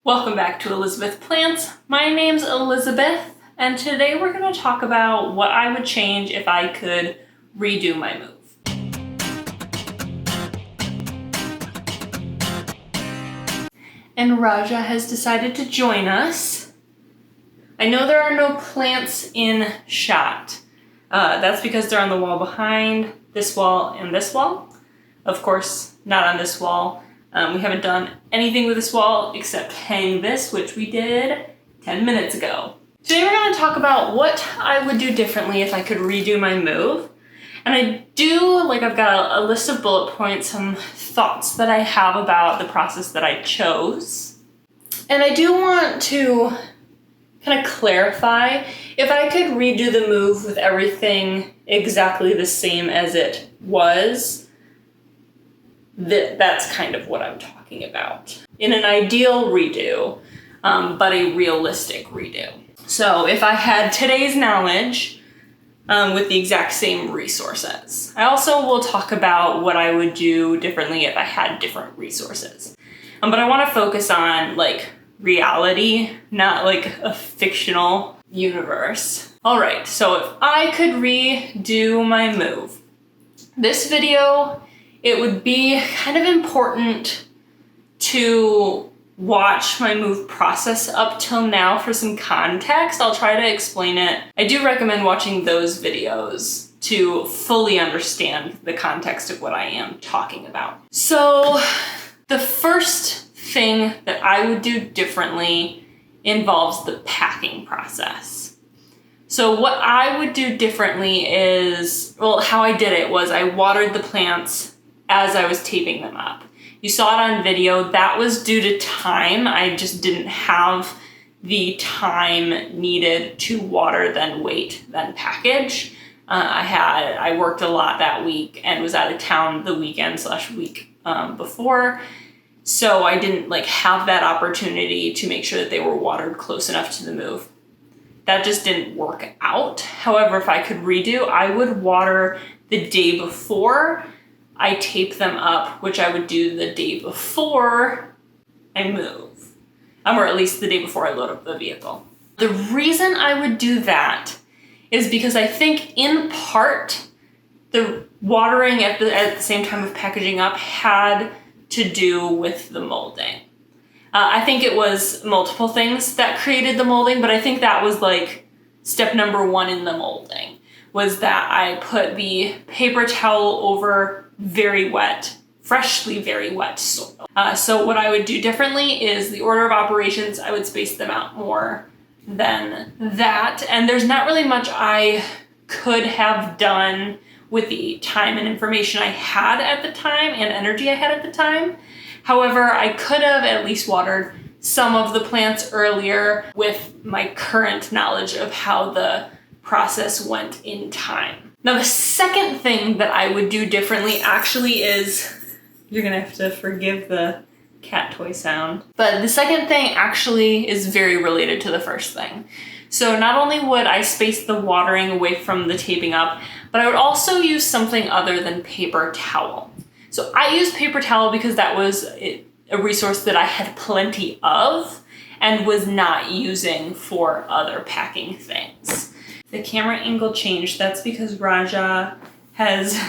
Welcome back to Elizabeth Plants. My name's Elizabeth, and today we're going to talk about what I would change if I could redo my move. And Raja has decided to join us. I know there are no plants in shot. That's because they're on the wall behind this wall and this wall. Of course, not on this wall. We haven't done anything with this wall except hang this, which we did 10 minutes ago. Today we're going to talk about what I would do differently if I could redo my move. And I've got a list of bullet points, some thoughts that I have about the process that I chose. And I do want to kind of clarify, if I could redo the move with everything exactly the same as it was, that's kind of what I'm talking about. In an ideal redo, but a realistic redo. So if I had today's knowledge with the exact same resources. I also will talk about what I would do differently if I had different resources. But I want to focus on reality, not a fictional universe. All right, so if I could redo my move, this video, it would be kind of important to watch my move process up till now for some context. I'll try to explain it. I do recommend watching those videos to fully understand the context of what I am talking about. So the first thing that I would do differently involves the packing process. So what I would do differently is, how I did it was I watered the plants as I was taping them up. You saw it on video. That was due to time. I just didn't have the time needed to water, then wait, then package. I worked a lot that week and was out of town the weekend/week before. So I didn't have that opportunity to make sure that they were watered close enough to the move. That just didn't work out. However, if I could redo, I would water the day before I tape them up, which I would do the day before I move, or at least the day before I load up the vehicle. The reason I would do that is because I think in part the watering at the same time of packaging up had to do with the molding. I think it was multiple things that created the molding, but I think that was step number one in the molding, was that I put the paper towel over very wet, freshly very wet soil. So what I would do differently is the order of operations, I would space them out more than that. And there's not really much I could have done with the time and information I had at the time and energy I had at the time. However, I could have at least watered some of the plants earlier with my current knowledge of how the process went in time. Now, the second thing that I would do differently actually is, you're gonna have to forgive the cat toy sound, but the second thing actually is very related to the first thing. So not only would I space the watering away from the taping up, but I would also use something other than paper towel. So I used paper towel because that was a resource that I had plenty of and was not using for other packing things. The camera angle changed. That's because Raja has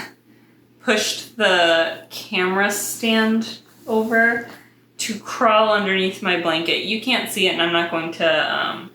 pushed the camera stand over to crawl underneath my blanket. You can't see it, and I'm not going to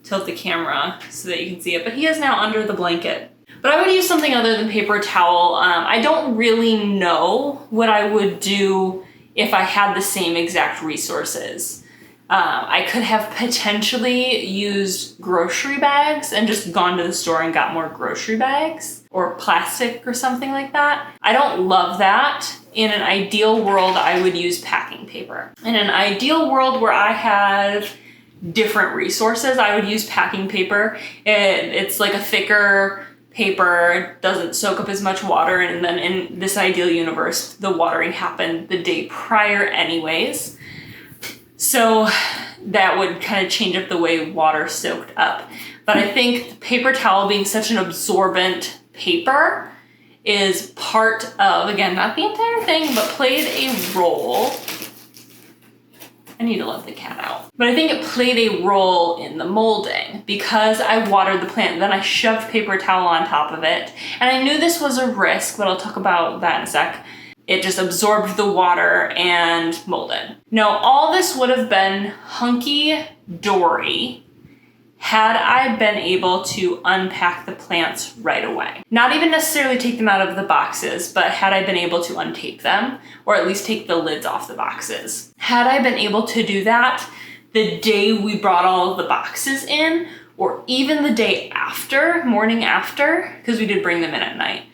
tilt the camera so that you can see it, but he is now under the blanket. But I would use something other than paper towel. I don't really know what I would do if I had the same exact resources. I could have potentially used grocery bags and just gone to the store and got more grocery bags or plastic or something like that. I don't love that. In an ideal world, I would use packing paper. In an ideal world where I have different resources, I would use packing paper. It's like a thicker paper, doesn't soak up as much water, and then in this ideal universe, the watering happened the day prior anyways. So that would kind of change up the way water soaked up. But I think the paper towel being such an absorbent paper is part of, again, not the entire thing, but played a role I need to let the cat out. But I think it played a role in the molding because I watered the plant, then I shoved paper towel on top of it. And I knew this was a risk, but I'll talk about that in a sec. It just absorbed the water and molded. Now, all this would have been hunky-dory had I been able to unpack the plants right away. Not even necessarily take them out of the boxes, but had I been able to untape them, or at least take the lids off the boxes. Had I been able to do that the day we brought all of the boxes in, or even the day after, morning after, because we did bring them in at night,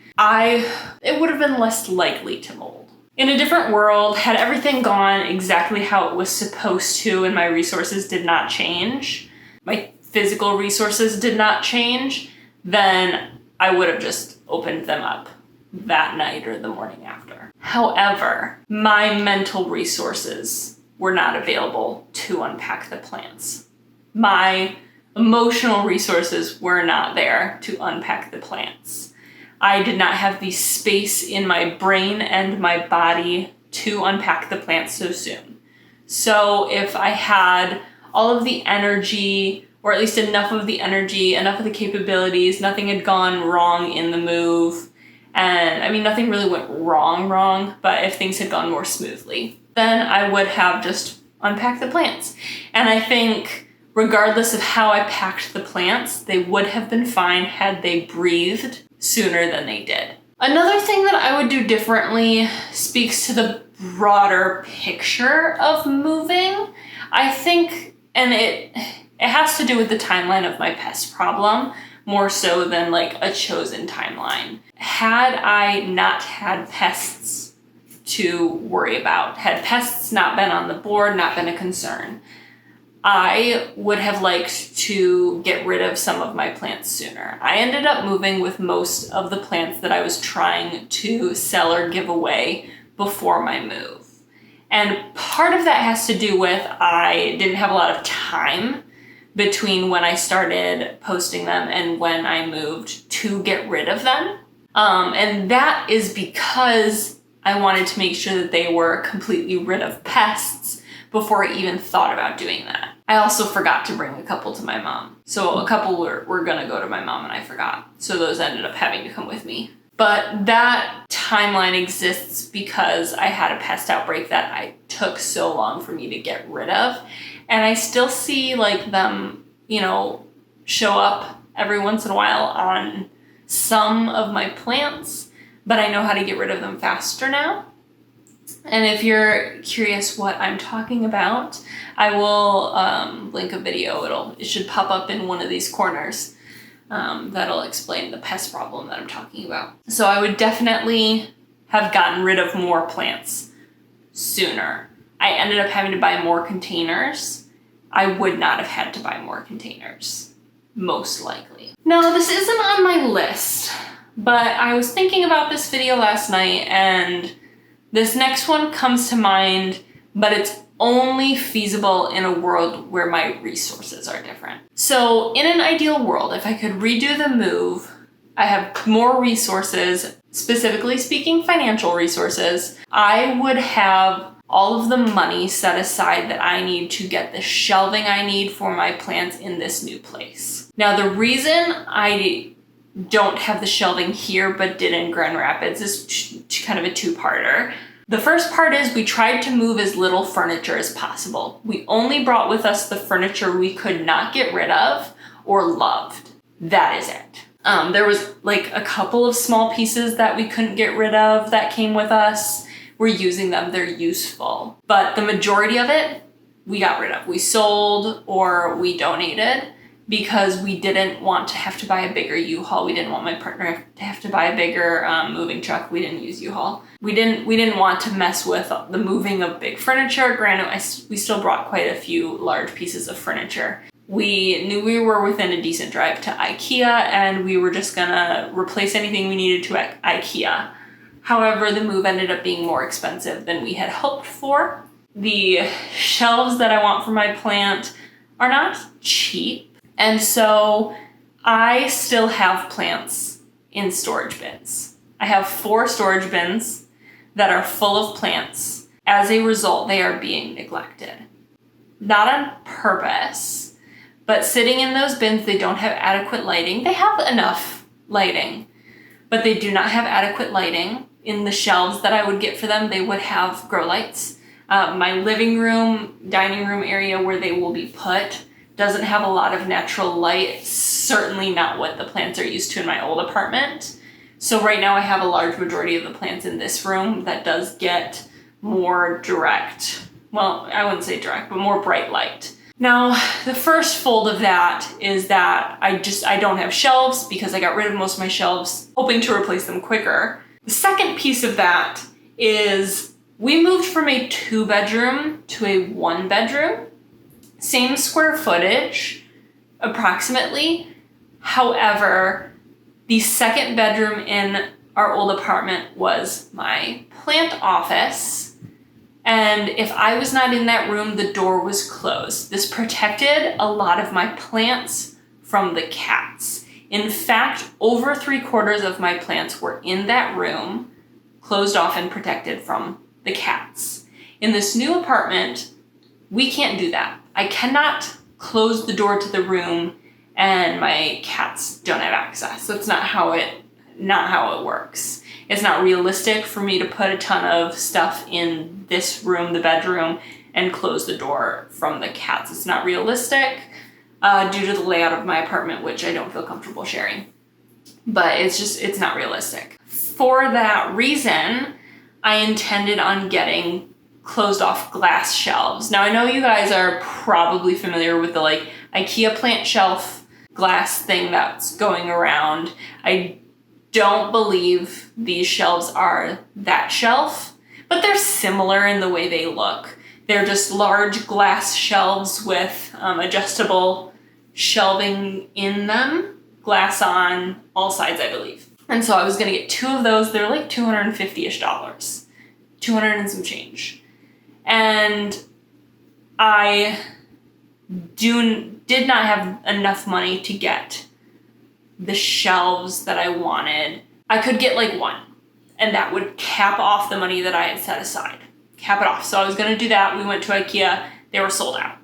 it would have been less likely to mold. In a different world, had everything gone exactly how it was supposed to and my resources did not change, my physical resources did not change, then I would have just opened them up that night or the morning after. However, my mental resources were not available to unpack the plants. My emotional resources were not there to unpack the plants. I did not have the space in my brain and my body to unpack the plants so soon. So if I had all of the energy, or at least enough of the energy, enough of the capabilities, nothing had gone wrong in the move, and I mean, nothing really went wrong, but if things had gone more smoothly, then I would have just unpacked the plants. And I think regardless of how I packed the plants, they would have been fine had they breathed sooner than they did. Another thing that I would do differently speaks to the broader picture of moving. I think, and it has to do with the timeline of my pest problem, more so than like a chosen timeline. Had I not had pests to worry about, had pests not been on the board, not been a concern, I would have liked to get rid of some of my plants sooner. I ended up moving with most of the plants that I was trying to sell or give away before my move. And part of that has to do with I didn't have a lot of time between when I started posting them and when I moved to get rid of them. And that is because I wanted to make sure that they were completely rid of pests before I even thought about doing that. I also forgot to bring a couple to my mom. So a couple were gonna go to my mom and I forgot. So those ended up having to come with me. But that timeline exists because I had a pest outbreak that I took so long for me to get rid of. And I still see like them, show up every once in a while on some of my plants, but I know how to get rid of them faster now. And if you're curious what I'm talking about, I will link a video. It should pop up in one of these corners. That'll explain the pest problem that I'm talking about. So I would definitely have gotten rid of more plants sooner. I ended up having to buy more containers. I would not have had to buy more containers, most likely. Now, this isn't on my list, but I was thinking about this video last night and this next one comes to mind, but it's only feasible in a world where my resources are different. So in an ideal world, if I could redo the move, I have more resources, specifically speaking financial resources, I would have all of the money set aside that I need to get the shelving I need for my plants in this new place. Now, the reason I don't have the shelving here but did in Grand Rapids is kind of a two-parter. The first part is we tried to move as little furniture as possible. We only brought with us the furniture we could not get rid of or loved. That is it. There was like a couple of small pieces that we couldn't get rid of that came with us. We're using them, they're useful. But the majority of it, we got rid of. We sold or we donated because we didn't want to have to buy a bigger U-Haul. We didn't want my partner to have to buy a bigger moving truck. We didn't use U-Haul. We didn't want to mess with the moving of big furniture. Granted, we still brought quite a few large pieces of furniture. We knew we were within a decent drive to IKEA and we were just gonna replace anything we needed to at IKEA. However, the move ended up being more expensive than we had hoped for. The shelves that I want for my plant are not cheap. And so I still have plants in storage bins. I have 4 storage bins that are full of plants. As a result, they are being neglected. not on purpose, but sitting in those bins, they don't have adequate lighting. They have enough lighting, but they do not have adequate lighting. In the shelves that I would get for them, they would have grow lights. My living room, dining room area where they will be put doesn't have a lot of natural light, certainly not what the plants are used to in my old apartment. So right now I have a large majority of the plants in this room that does get more direct, well, I wouldn't say direct, but more bright light. Now, the first fold of that is that I don't have shelves because I got rid of most of my shelves, hoping to replace them quicker. The second piece of that is we moved from a 2-bedroom to a 1-bedroom. Same square footage, approximately. However, the second bedroom in our old apartment was my plant office. And if I was not in that room, the door was closed. This protected a lot of my plants from the cats. In fact, over 3/4 of my plants were in that room, closed off and protected from the cats. In this new apartment, we can't do that. I cannot close the door to the room and my cats don't have access. That's not how it works. It's not realistic for me to put a ton of stuff in this room, the bedroom, and close the door from the cats. It's not realistic due to the layout of my apartment, which I don't feel comfortable sharing. But it's not realistic. For that reason, I intended on getting closed off glass shelves. Now I know you guys are probably familiar with the like IKEA plant shelf glass thing that's going around. I don't believe these shelves are that shelf, but they're similar in the way they look. They're just large glass shelves with adjustable shelving in them, glass on all sides, I believe. And so I was gonna get 2 of those. They're like $250-ish, 200 and some change. And I did not have enough money to get the shelves that I wanted. I could get like 1, and that would cap off the money that I had set aside. Cap it off. So I was gonna do that. We went to IKEA. They were sold out.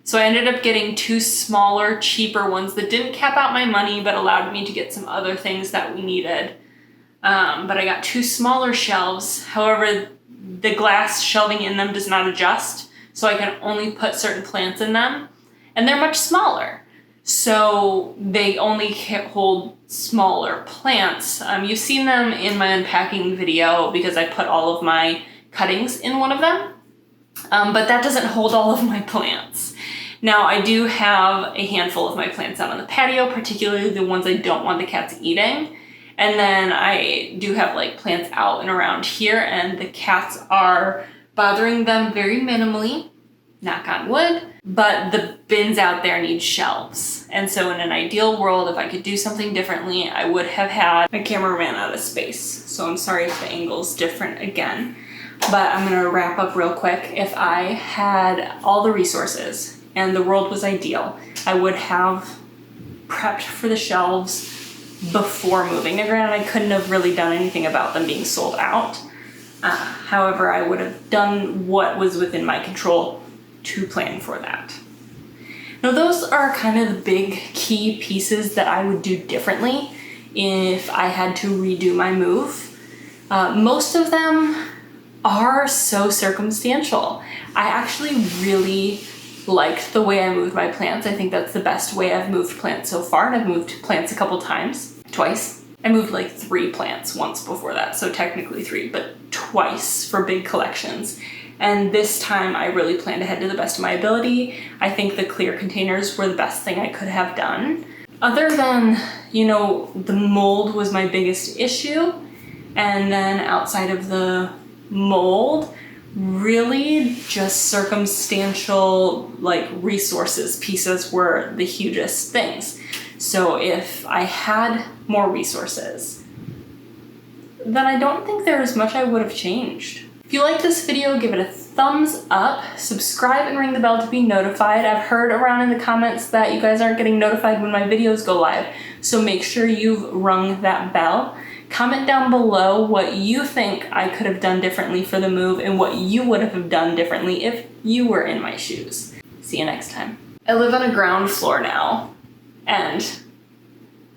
So I ended up getting 2 smaller, cheaper ones that didn't cap out my money, but allowed me to get some other things that we needed. But I got 2 smaller shelves. However, the glass shelving in them does not adjust, so I can only put certain plants in them, and they're much smaller. So they only hold smaller plants. You've seen them in my unpacking video because I put all of my cuttings in one of them, but that doesn't hold all of my plants. Now I do have a handful of my plants out on the patio, particularly the ones I don't want the cats eating. And then I do have like plants out and around here, and the cats are bothering them very minimally, knock on wood, but the bins out there need shelves. And so in an ideal world, if I could do something differently, I would have had my camera ran out of space. So I'm sorry if the angle's different again, but I'm gonna wrap up real quick. If I had all the resources and the world was ideal, I would have prepped for the shelves before moving. Now granted, I couldn't have really done anything about them being sold out. However, I would have done what was within my control to plan for that. Now those are kind of the big key pieces that I would do differently if I had to redo my move. Most of them are so circumstantial. I actually really liked the way I moved my plants. I think that's the best way I've moved plants so far, and I've moved plants a couple times. Twice. I moved like 3 plants once before that, so technically 3, but twice for big collections. And this time I really planned ahead to the best of my ability. I think the clear containers were the best thing I could have done. Other than, the mold was my biggest issue, and then outside of the mold, really just circumstantial resources pieces were the hugest things. So if I had more resources, then I don't think there is much I would have changed. If you like this video, give it a thumbs up, subscribe and ring the bell to be notified. I've heard around in the comments that you guys aren't getting notified when my videos go live, so make sure you've rung that bell, Comment down below what you think I could have done differently for the move and what you would have done differently if you were in my shoes. See you next time. I live on a ground floor now, and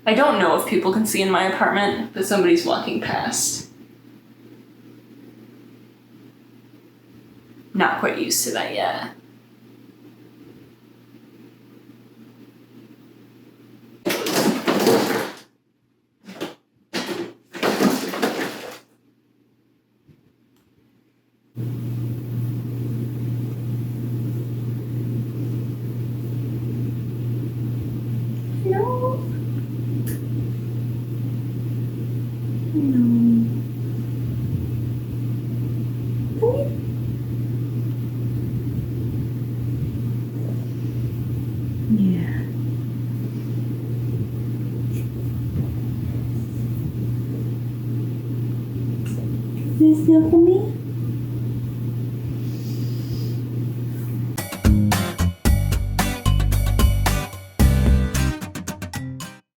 I don't know if people can see in my apartment, but somebody's walking past. Not quite used to that yet. No. No. Yeah.